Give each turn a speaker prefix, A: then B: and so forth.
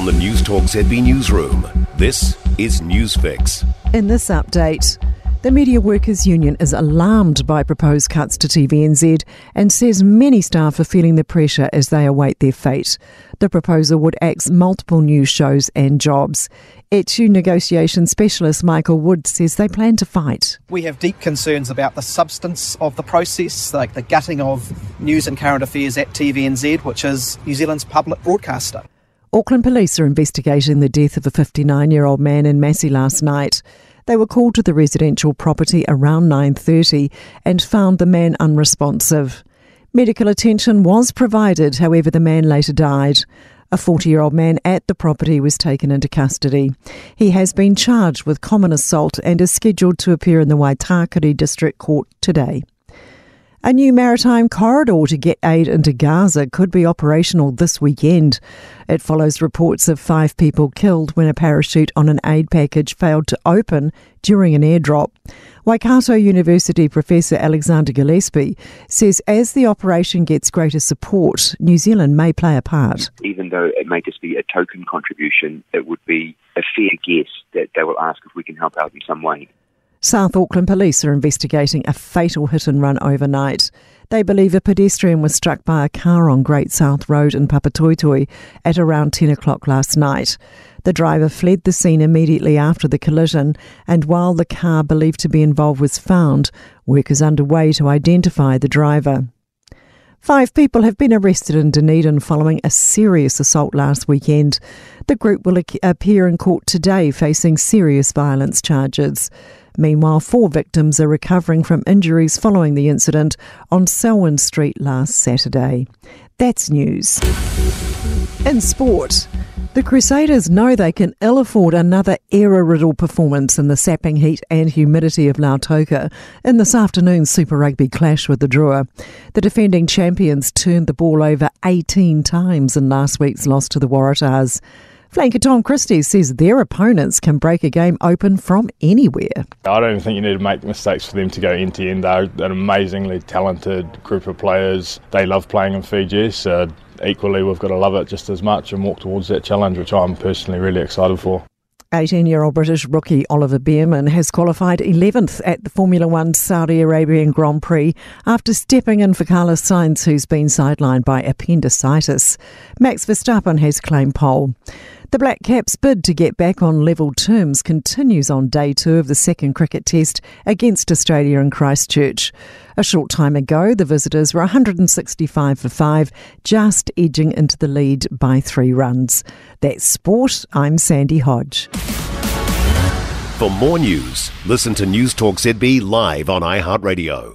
A: from the Newstalk ZB newsroom. This is Newsfix.
B: In this update, the Media Workers Union is alarmed by proposed cuts to TVNZ and says many staff are feeling the pressure as they await their fate. The proposal would axe multiple news shows and jobs. ETU negotiation specialist Michael Wood says they plan to fight.
C: We have deep concerns about the substance of the process, like the gutting of news and current affairs at TVNZ, which is New Zealand's public broadcaster.
B: Auckland police are investigating the death of a 59-year-old man in Massey last night. They were called to the residential property around 9:30 and found the man unresponsive. Medical attention was provided, however the man later died. A 40-year-old man at the property was taken into custody. He has been charged with common assault and is scheduled to appear in the Waitakere District Court today. A new maritime corridor to get aid into Gaza could be operational this weekend. It follows reports of 5 people killed when a parachute on an aid package failed to open during an airdrop. Waikato University Professor Alexander Gillespie says as the operation gets greater support, New Zealand may play a part.
D: Even though it may just be a token contribution, it would be a fair guess that they will ask if we can help out in some way.
B: South Auckland police are investigating a fatal hit-and-run overnight. They believe a pedestrian was struck by a car on Great South Road in Papatoetoe at around 10 o'clock last night. The driver fled the scene immediately after the collision, and while the car believed to be involved was found, work is underway to identify the driver. 5 people have been arrested in Dunedin following a serious assault last weekend. The group will appear in court today facing serious violence charges. Meanwhile, 4 victims are recovering from injuries following the incident on Selwyn Street last Saturday. That's news. In sport, the Crusaders know they can ill afford another error-riddled performance in the sapping heat and humidity of Lautoka in this afternoon's Super Rugby clash with the Drua. The defending champions turned the ball over 18 times in last week's loss to the Waratahs. Flanker Tom Christie says their opponents can break a game open from anywhere.
E: I don't think you need to make mistakes for them to go end-to-end. They're an amazingly talented group of players. They love playing in Fiji, so equally we've got to love it just as much and walk towards that challenge, which I'm personally really excited for.
B: 18-year-old British rookie Oliver Bearman has qualified 11th at the Formula One Saudi Arabian Grand Prix after stepping in for Carlos Sainz, who's been sidelined by appendicitis. Max Verstappen has claimed pole. The Black Caps' bid to get back on level terms continues on day 2 of the second cricket test against Australia in Christchurch. A short time ago, the visitors were 165 for 5, just edging into the lead by 3 runs. That's sport. I'm Sandy Hodge.
A: For more news, listen to Newstalk ZB live on iHeartRadio.